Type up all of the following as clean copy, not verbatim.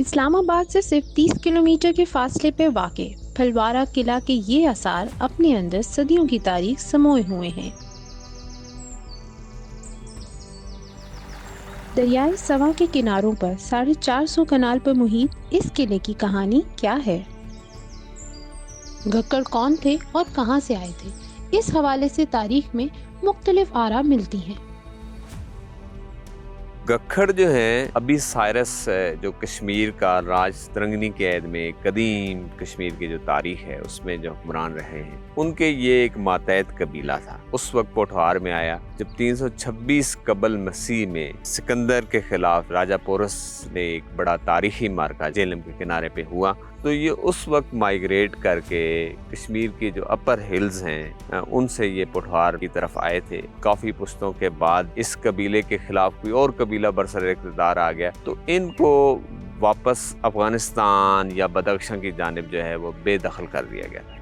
اسلام آباد سے صرف 30 کلومیٹر کے فاصلے پہ واقع پھلوارہ قلعہ کے یہ آثار اپنے اندر صدیوں کی تاریخ سموئے ہوئے ہیں۔ دریائے سواں کے کناروں پر 450 کنال پر محیط اس قلعے کی کہانی کیا ہے؟ گھکڑ کون تھے اور کہاں سے آئے تھے؟ اس حوالے سے تاریخ میں مختلف آراء ملتی ہیں۔ گکھڑ جو ہیں ابھی سائرس جو کشمیر کا راج ترنگنی کے عہد میں قدیم کشمیر کی جو تاریخ ہے اس میں جو حکمران رہے ہیں ان کے یہ ایک ماتحت قبیلہ تھا۔ اس وقت پوٹھوہار میں آیا جب 326 قبل مسیح میں سکندر کے خلاف راجہ پورس نے ایک بڑا تاریخی معرکہ جہلم کے کنارے پہ ہوا، تو یہ اس وقت مائیگریٹ کر کے کشمیر کے جو اپر ہلز ہیں ان سے یہ پوٹھوہار کی طرف آئے تھے۔ کافی پشتوں کے بعد اس قبیلے کے خلاف کوئی اور قبیلہ برسر اقتدار آ گیا تو ان کو واپس افغانستان یا بدخشاں کی جانب جو ہے وہ بے دخل کر دیا گیا تھا۔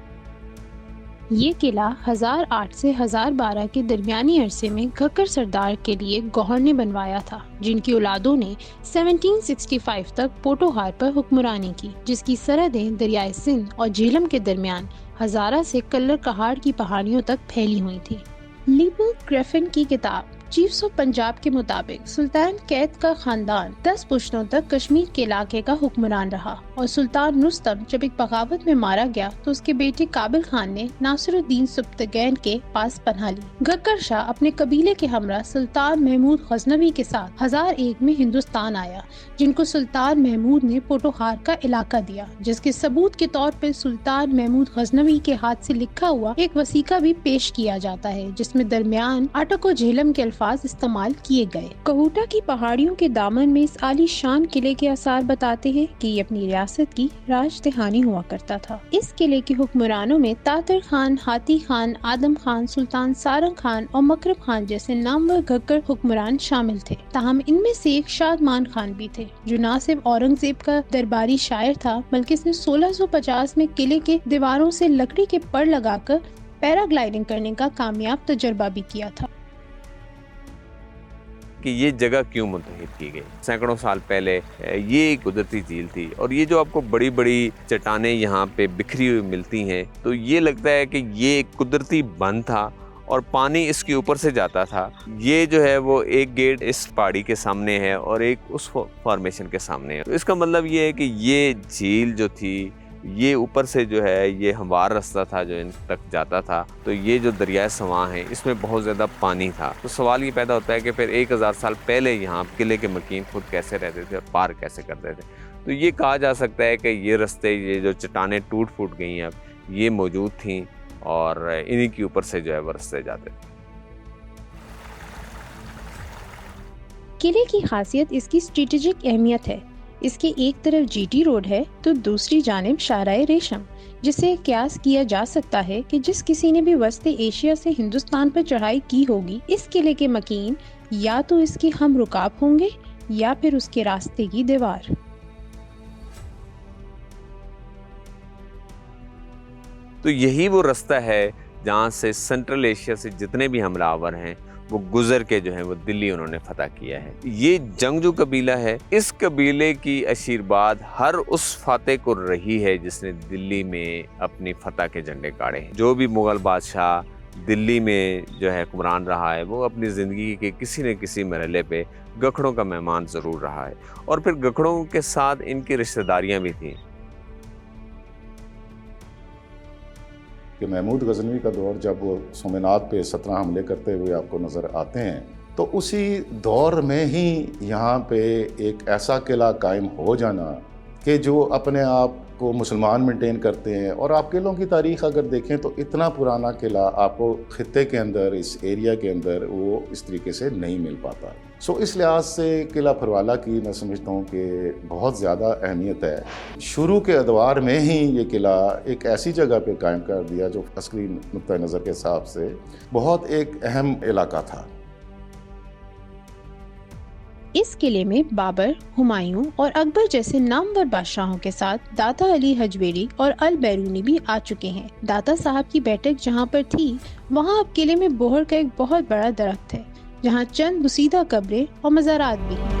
یہ قلعہ 1008 سے 1012 کے درمیانی عرصے میں گھکڑ سردار کے لیے گوہر نے بنوایا تھا، جن کی اولادوں نے 1765 تک پوٹھوہار پر حکمرانی کی، جس کی سرحدیں دریائے سندھ اور جہلم کے درمیان ہزارہ سے کلر کہاڑ کی پہاڑیوں تک پھیلی ہوئی تھی۔ لیبل گریفن کی کتاب چیفز آف پنجاب کے مطابق سلطان قید کا خاندان 10 پشتوں تک کشمیر کے علاقے کا حکمران رہا، اور سلطان رستم جب ایک بغاوت میں مارا گیا تو اس کے بیٹے قابل خان نے ناصر الدین سبکتگین کے پاس پناہ لی۔ گھکڑ شاہ اپنے قبیلے کے ہمراہ سلطان محمود غزنوی کے ساتھ 1001 میں ہندوستان آیا، جن کو سلطان محمود نے پوٹھوہار کا علاقہ دیا، جس کے ثبوت کے طور پر سلطان محمود غزنوی کے ہاتھ سے لکھا ہوا ایک وثیقہ بھی پیش کیا جاتا ہے، جس میں درمیان اٹک و جہلم کے استعمال کیے گئے۔ کہوٹا کی پہاڑیوں کے دامن میں اس عالی شان قلعے کے آثار بتاتے ہیں کہ یہ اپنی ریاست کی راج دہانی ہوا کرتا تھا۔ اس قلعے کے حکمرانوں میں تاتر خان، ہاتھی خان، آدم خان، سلطان سارنگ خان اور مکرم خان جیسے نامور گھکڑ حکمران شامل تھے۔ تاہم ان میں سے ایک شادمان خان بھی تھے جو نہ صرف اورنگزیب کا درباری شاعر تھا بلکہ اس نے 1650 میں قلعے کے دیواروں سے لکڑی کے پڑ لگا کر پیراگلائڈنگ کرنے کا کامیاب تجربہ بھی کیا تھا۔ کہ یہ جگہ کیوں منتخب کی گئی؟ سینکڑوں سال پہلے یہ ایک قدرتی جھیل تھی، اور یہ جو آپ کو بڑی بڑی چٹانیں یہاں پہ بکھری ہوئی ملتی ہیں تو یہ لگتا ہے کہ یہ ایک قدرتی بند تھا اور پانی اس کے اوپر سے جاتا تھا۔ یہ جو ہے وہ ایک گیٹ اس پہاڑی کے سامنے ہے اور ایک اس فارمیشن کے سامنے ہے، تو اس کا مطلب یہ ہے کہ یہ جھیل جو تھی یہ اوپر سے جو ہے یہ ہموار رستہ تھا جو ان تک جاتا تھا، تو یہ جو دریائے سواں ہے اس میں بہت زیادہ پانی تھا۔ تو سوال یہ پیدا ہوتا ہے کہ پھر 1000 سال پہلے یہاں قلعے کے مکین خود کیسے رہتے تھے اور پار کیسے کرتے تھے؟ تو یہ کہا جا سکتا ہے کہ یہ رستے، یہ جو چٹانیں ٹوٹ پھوٹ گئی ہیں اب، یہ موجود تھیں اور انہی کے اوپر سے جو ہے وہ رستے جاتے تھے۔ قلعے کی خاصیت اس کی اسٹریٹجک اہمیت ہے۔ اس کے ایک طرف جی ٹی روڈ ہے تو دوسری جانب شاہراہ ریشم، جس سے قیاس کیا جا سکتا ہے کہ جس کسی نے بھی وسط ایشیا سے ہندوستان پر چڑھائی کی ہوگی، اس قلعے کے مکین یا تو اس کے ہم رکاب ہوں گے یا پھر اس کے راستے کی دیوار۔ تو یہی وہ رستہ ہے جہاں سے سینٹرل ایشیا سے جتنے بھی حملہ آور ہیں وہ گزر کے جو ہے وہ دلی انہوں نے فتح کیا ہے۔ یہ جنگجو قبیلہ ہے، اس قبیلے کی آشیرواد ہر اس فاتح کو رہی ہے جس نے دلی میں اپنی فتح کے جھنڈے گاڑے ہیں۔ جو بھی مغل بادشاہ دلی میں جو ہے حکمران رہا ہے وہ اپنی زندگی کے کسی نہ کسی مرحلے پہ گکھڑوں کا مہمان ضرور رہا ہے، اور پھر گکھڑوں کے ساتھ ان کی رشتہ داریاں بھی تھیں۔ کہ محمود غزنوی کا دور جب وہ سومنات پہ 17 حملے کرتے ہوئے آپ کو نظر آتے ہیں، تو اسی دور میں ہی یہاں پہ ایک ایسا قلعہ قائم ہو جانا کہ جو اپنے آپ کو مسلمان مینٹین کرتے ہیں، اور آپ قلعوں کی تاریخ اگر دیکھیں تو اتنا پرانا قلعہ آپ کو خطے کے اندر، اس ایریا کے اندر وہ اس طریقے سے نہیں مل پاتا۔ اس لحاظ سے قلعہ پھروالہ کی میں سمجھتا ہوں کہ بہت زیادہ اہمیت ہے۔ شروع کے ادوار میں ہی یہ قلعہ ایک ایسی جگہ پہ قائم کر دیا جو عسکری نقطہ نظر کے حساب سے بہت ایک اہم علاقہ تھا۔ اس قلعے میں بابر، ہمایوں اور اکبر جیسے نامور بادشاہوں کے ساتھ داتا علی حجویری اور البیرونی بھی آ چکے ہیں۔ داتا صاحب کی بیٹھک جہاں پر تھی وہاں اب قلعے میں بوہر کا ایک بہت بڑا درخت ہے، جہاں چند بسیدہ قبریں اور مزارات بھی ہیں۔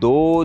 2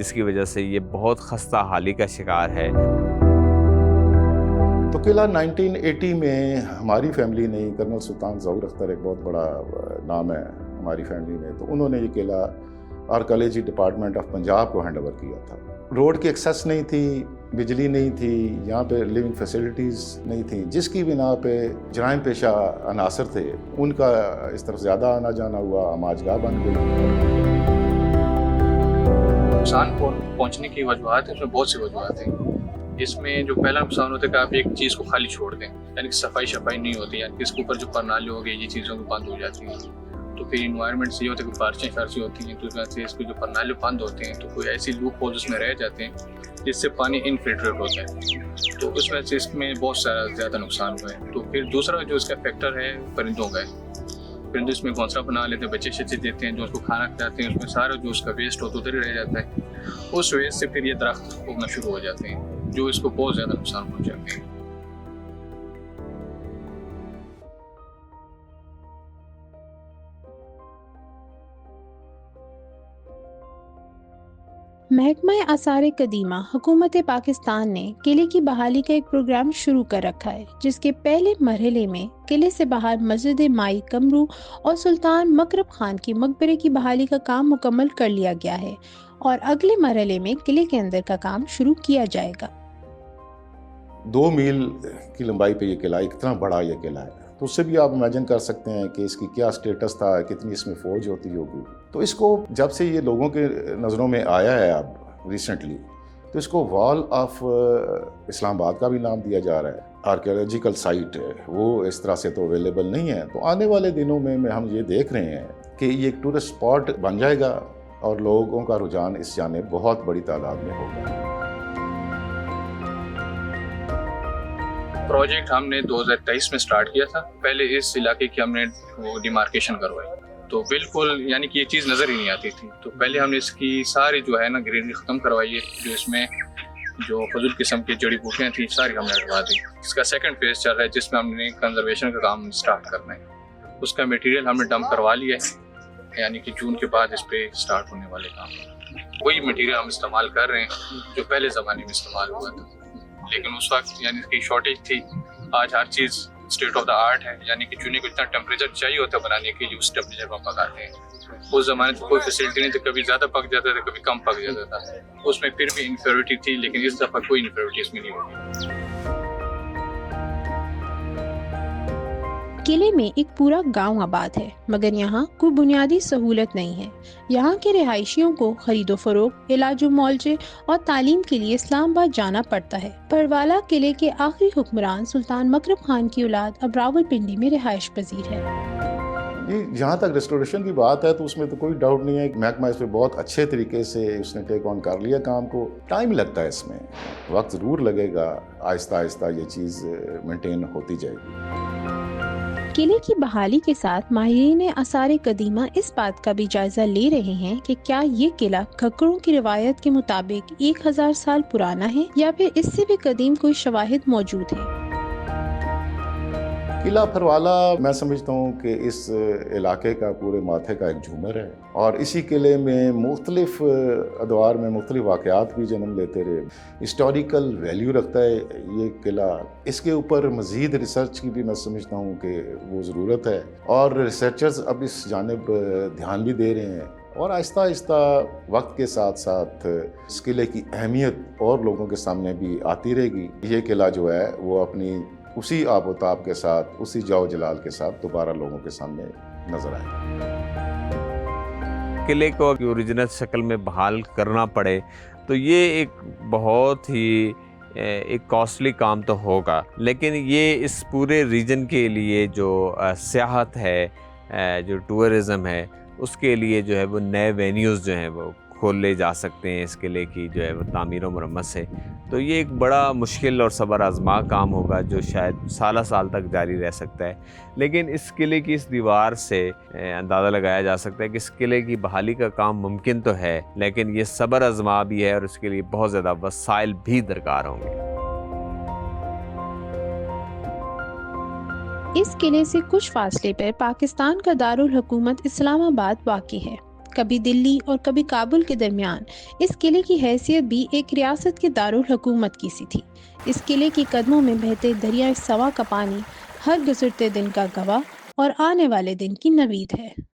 جس کی وجہ سے یہ بہت خستہ حالی کا شکار ہے۔ تو قلعہ 1980 میں ہماری فیملی نے، کرنل سلطان ظہور اختر ایک بہت بڑا نام ہے ہماری فیملی میں، تو انہوں نے یہ قلعہ آرکیالوجی ڈپارٹمنٹ آف پنجاب کو ہینڈ اوور کیا تھا۔ روڈ کی ایکسیس نہیں تھی، بجلی نہیں تھی، یہاں پہ لیونگ فیسلٹیز نہیں تھیں، جس کی بنا پہ جرائم پیشہ عناصر تھے ان کا اس طرف زیادہ آنا جانا ہوا، آماج گاہ بن گئی۔ نقصان پہنچنے کی وجوہات ہیں، اس میں بہت سی وجوہات ہیں۔ اس میں جو پہلا نقصان ہوتا ہے کہ آپ ایک چیز کو خالی چھوڑ دیں، یعنی کہ صفائی نہیں ہوتی، یعنی کہ اس کے اوپر جو پرنالے ہو گئے یہ چیزوں کو بند ہو جاتی ہیں، تو پھر انوائرمنٹ سے یہ ہوتا ہے کہ بارشیں شارشیں ہوتی ہیں، تو اس وجہ سے اس کے جو پرنالے بند ہوتے ہیں تو کوئی ایسی لوپ ہولز اس میں رہ جاتے ہیں جس سے پانی انفلٹریٹ ہوتا ہے، تو اس وجہ سے اس میں بہت سارا زیادہ نقصان ہوا ہے۔ تو پھر دوسرا جو اس کا فیکٹر ہے پرندوں کا ہے، پرندے اس میں گھونسلہ بنا لیتے ہیں، بچے شچے دیتے ہیں، جو اس کو کھانا کھلاتے ہیں، اس میں سارا جو اس کا ویسٹ ہوتا ہے ادھر ہی رہ جاتا ہے، اس وجہ سے پھر یہ درخت اگنا شروع ہو جاتے ہیں جو اس کو بہت زیادہ نقصان پہنچاتے ہیں۔ محکمہ آثار قدیمہ حکومت پاکستان نے قلعے کی بحالی کا ایک پروگرام شروع کر رکھا ہے، جس کے پہلے مرحلے میں قلعے سے باہر مسجد مائی کمرو اور سلطان مکرم خان کی مقبرے کی بحالی کا کام مکمل کر لیا گیا ہے، اور اگلے مرحلے میں قلعے کے اندر کا کام شروع کیا جائے گا۔ 2 میل کی لمبائی پہ یہ قلعہ، اتنا بڑا یہ قلعہ ہے، تو اس سے بھی آپ امیجن کر سکتے ہیں کہ اس کی کیا سٹیٹس تھا، کتنی اس میں فوج ہوتی ہوگی۔ تو اس کو جب سے یہ لوگوں کے نظروں میں آیا ہے اب ریسنٹلی، تو اس کو وال آف اسلام آباد کا بھی نام دیا جا رہا ہے۔ آرکیالوجیکل سائٹ ہے وہ، اس طرح سے تو اویلیبل نہیں ہے، تو آنے والے دنوں میں ہم یہ دیکھ رہے ہیں کہ یہ ایک ٹورسٹ اسپاٹ بن جائے گا اور لوگوں کا رجحان اس جانب بہت بڑی تعداد میں ہوگا۔ پروجیکٹ ہم نے 2023 میں سٹارٹ کیا تھا۔ پہلے اس علاقے کی ہم نے وہ ڈیمارکیشن کروائی، تو بالکل یعنی کہ یہ چیز نظر ہی نہیں آتی تھی، تو پہلے ہم نے اس کی ساری جو ہے نا گرینری ختم کروائی ہے، جو اس میں جو فضول قسم کی جڑی بوٹیاں تھیں ساری ہم نے ہٹوا دی۔ اس کا سیکنڈ فیز چل رہا ہے جس میں ہم نے کنزرویشن کا کام سٹارٹ کرنا ہے، اس کا میٹیریل ہم نے ڈمپ کروا لیا ہے، یعنی کہ جون کے بعد اس پہ سٹارٹ ہونے والے کام۔ وہی میٹیریل ہم استعمال کر رہے ہیں جو پہلے زمانے میں استعمال ہوا تھا، لیکن اس وقت یعنی کہ شارٹیج تھی۔ آج ہر چیز اسٹیٹ آف دا آرٹ ہے، یعنی کہ چونے کو اتنا ٹیمپریچر چاہیے ہوتا ہے بنانے کے لیے، اس ٹیمپریچر پر پکاتے ہیں۔ اس زمانے میں کوئی فیسلٹی نہیں تھی، کبھی زیادہ پک جاتا تھا کبھی کم پک جاتا تھا، اس میں پھر بھی انفیریٹی تھی، لیکن اس دفعہ کوئی انفیریٹی اس میں نہیں ہوگی۔ قلعے میں ایک پورا گاؤں آباد ہے، مگر یہاں کوئی بنیادی سہولت نہیں ہے۔ یہاں کے رہائشیوں کو خرید و فروخت، علاج و معالجے اور تعلیم کے لیے اسلام آباد جانا پڑتا ہے۔ پروالا قلعے کے آخری حکمران سلطان مکرم خان کی اولاد اب راولپنڈی میں رہائش پذیر ہے۔ جہاں تک ریسٹوریشن کی بات ہے تو اس میں تو کوئی ڈاؤٹ نہیں ہے کہ محکمہ اس پہ بہت اچھے طریقے سے اس نے ٹیک آن کر لیا کام کو۔ ٹائم لگتا ہے، اس میں وقت ضرور لگے گا، آہستہ آہستہ یہ چیز مینٹین ہوتی جائے گی۔ قلعے کی بحالی کے ساتھ ماہرین آثار قدیمہ اس بات کا بھی جائزہ لے رہے ہیں کہ کیا یہ قلعہ کھکروں کی روایت کے مطابق 1000 سال پرانا ہے یا پھر اس سے بھی قدیم کوئی شواہد موجود ہیں۔ قلعہ پھروالا میں سمجھتا ہوں کہ اس علاقے کا پورے ماتھے کا ایک جھومر ہے، اور اسی قلعے میں مختلف ادوار میں مختلف واقعات بھی جنم لیتے رہے۔ ہسٹوریکل ویلیو رکھتا ہے یہ قلعہ، اس کے اوپر مزید ریسرچ کی بھی میں سمجھتا ہوں کہ وہ ضرورت ہے، اور ریسرچرز اب اس جانب دھیان بھی دے رہے ہیں، اور آہستہ آہستہ وقت کے ساتھ ساتھ اس قلعے کی اہمیت اور لوگوں کے سامنے بھی آتی رہے گی۔ یہ قلعہ جو ہے وہ اپنی اسی آب و تاب کے ساتھ، اسی جاو جلال کے ساتھ دوبارہ لوگوں کے سامنے نظر آئے۔ قلعے کو اوریجنل شکل میں بحال کرنا پڑے تو یہ ایک بہت ہی ایک کاسٹلی کام تو ہوگا، لیکن یہ اس پورے ریجن کے لیے جو سیاحت ہے، جو ٹورزم ہے، اس کے لیے جو ہے وہ نئے وینیوز جو ہیں وہ کھولے جا سکتے ہیں اس قلعے کی جو ہے وہ تعمیر و مرمت سے۔ تو یہ ایک بڑا مشکل اور صبر آزما کام ہوگا جو شاید سالہ سال تک جاری رہ سکتا ہے، لیکن اس قلعے کی اس دیوار سے اندازہ لگایا جا سکتا ہے کہ اس قلعے کی بحالی کا کام ممکن تو ہے، لیکن یہ صبر آزما بھی ہے اور اس کے لیے بہت زیادہ وسائل بھی درکار ہوں گے۔ اس قلعے سے کچھ فاصلے پر پاکستان کا دارالحکومت اسلام آباد واقع ہے۔ کبھی دلی اور کبھی کابل کے درمیان اس قلعے کی حیثیت بھی ایک ریاست کے دارالحکومت کی سی تھی۔ اس قلعے کے قدموں میں بہتے دریائے سوا کا پانی ہر گزرتے دن کا گواہ اور آنے والے دن کی نوید ہے۔